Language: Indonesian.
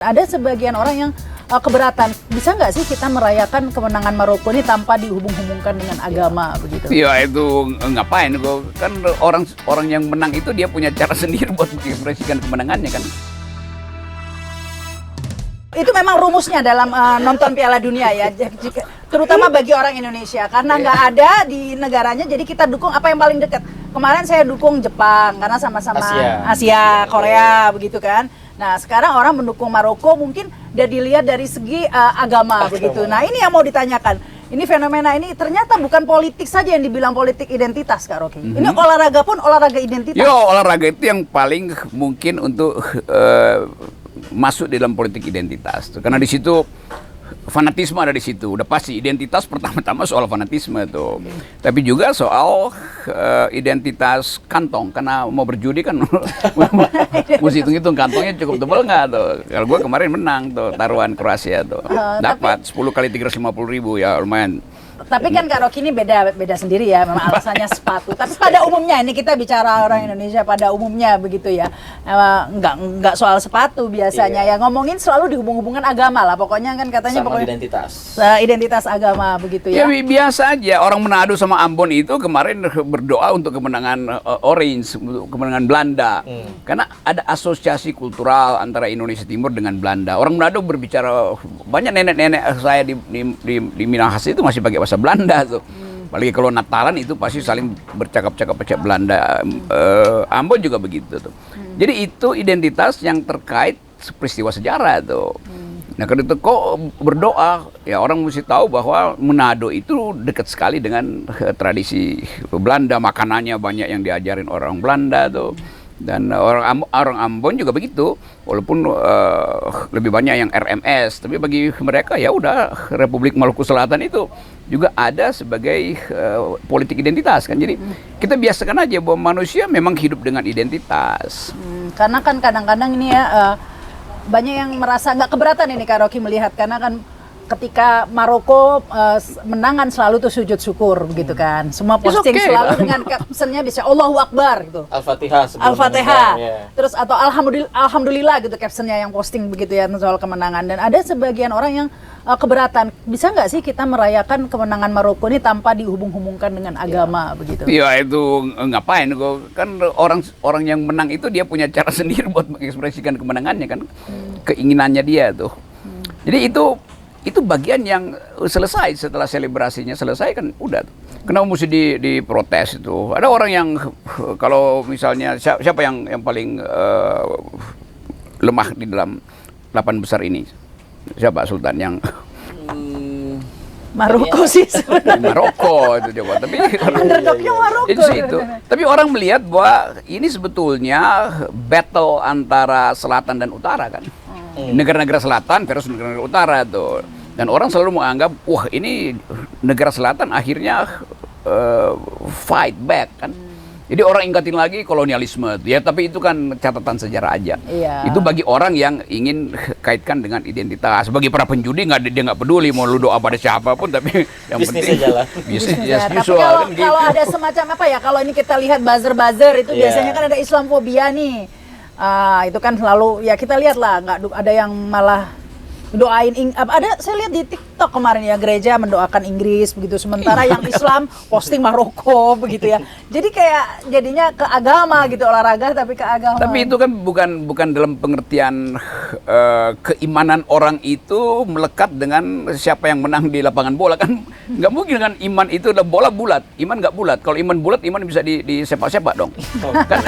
Ada sebagian orang yang keberatan, bisa nggak sih kita merayakan kemenangan Maroko ini tanpa dihubung-hubungkan dengan agama begitu? Iya itu ngapain kok, kan orang yang menang itu dia punya cara sendiri buat mengekspresikan kemenangannya kan. Itu memang rumusnya dalam nonton Piala Dunia ya, terutama bagi orang Indonesia karena nggak ada di negaranya, jadi kita dukung apa yang paling dekat. Kemarin saya dukung Jepang karena sama-sama Asia, Korea begitu kan. Nah sekarang orang mendukung Maroko mungkin udah dilihat dari segi agama begitu. Nah ini yang mau ditanyakan. Ini fenomena ini ternyata bukan politik saja yang dibilang politik identitas, Kak Rocky. Ini olahraga pun olahraga identitas. Yo, olahraga itu yang paling mungkin untuk masuk dalam politik identitas. Karena di situ fanatisme ada di situ. Udah pasti identitas pertama-tama soal fanatisme tuh. Tapi juga soal identitas kantong. Karena mau berjudi kan mesti hitung-hitung kantongnya cukup tebal nggak tuh. Kalau gue kemarin menang tuh taruhan Kroasia tuh. Dapat 10 kali 350.000 ya lumayan. Tapi kan Kak Rocky ini beda sendiri ya, memang alasannya sepatu. Tapi pada umumnya, ini kita bicara orang Indonesia pada umumnya begitu ya, nggak soal sepatu biasanya ya, ngomongin selalu dihubung-hubungkan agama lah, pokoknya kan katanya sama pokoknya identitas agama begitu ya. Ya biasa aja, orang Manado sama Ambon itu kemarin berdoa untuk kemenangan Orange, kemenangan Belanda, karena ada asosiasi kultural antara Indonesia Timur dengan Belanda. Orang Manado berbicara, banyak nenek-nenek saya di Minahasa itu masih pakai bahasa Belanda tuh. Apalagi kalau Natalan itu pasti saling bercakap-cakap pakai Belanda. Ambon juga begitu tuh. Jadi itu identitas yang terkait peristiwa sejarah tuh. Nah kalau itu kok berdoa, ya orang mesti tahu bahwa Manado itu dekat sekali dengan tradisi Belanda. Makanannya banyak yang diajarin orang Belanda tuh. Dan orang Ambon juga begitu, walaupun lebih banyak yang RMS, tapi bagi mereka ya udah Republik Maluku Selatan itu juga ada sebagai politik identitas kan. Jadi kita biasakan aja bahwa manusia memang hidup dengan identitas. Karena kan kadang-kadang ini ya banyak yang merasa nggak keberatan ini Kak Rocky melihat, karena kan ketika Maroko menangan selalu tuh sujud syukur begitu kan. Semua posting selalu dengan captionnya bisa Allahu Akbar gitu. Al-Fatihah. Terus atau Alhamdulillah gitu captionnya yang posting begitu ya soal kemenangan. Dan ada sebagian orang yang keberatan. Bisa nggak sih kita merayakan kemenangan Maroko ini tanpa dihubung-hubungkan dengan agama begitu? Iya itu ngapain kok, kan orang yang menang itu dia punya cara sendiri buat mengekspresikan kemenangannya kan. Keinginannya dia tuh. Jadi itu bagian yang selesai, setelah selebrasinya selesai kan udah. Kenapa mesti diprotes itu? Ada orang yang kalau misalnya siapa yang paling lemah di dalam 8 besar ini? Siapa Sultan yang Maroko sih sebenarnya. Maroko itu coba, tapi underdognya Maroko. Itu. Tapi orang melihat bahwa ini sebetulnya battle antara selatan dan utara kan. Negara-negara selatan versus negara-negara utara tuh. Dan orang selalu menganggap, wah ini negara selatan akhirnya fight back kan. Jadi orang ingatin lagi kolonialisme, ya tapi itu kan catatan sejarah aja. Iya. Itu bagi orang yang ingin kaitkan dengan identitas. Bagi para penjudi dia nggak peduli mau lu doa pada siapapun, tapi yang bisnis penting bisnis as Tapi usual. kalau ada semacam apa ya, kalau ini kita lihat buzzer itu biasanya kan ada Islamfobia nih. Itu kan selalu ya kita lihat lah, nggak ada yang malah doain ada saya lihat di TikTok kemarin ya, gereja mendoakan Inggris begitu, sementara yang Islam posting Maroko begitu ya. Jadi kayak jadinya ke agama gitu, olahraga tapi ke agama. Tapi itu kan bukan dalam pengertian keimanan orang itu melekat dengan siapa yang menang di lapangan bola kan. Nggak mungkin kan iman itu adalah bola bulat, iman nggak bulat. Kalau iman bulat, iman bisa disepak-sepak dong. Kan?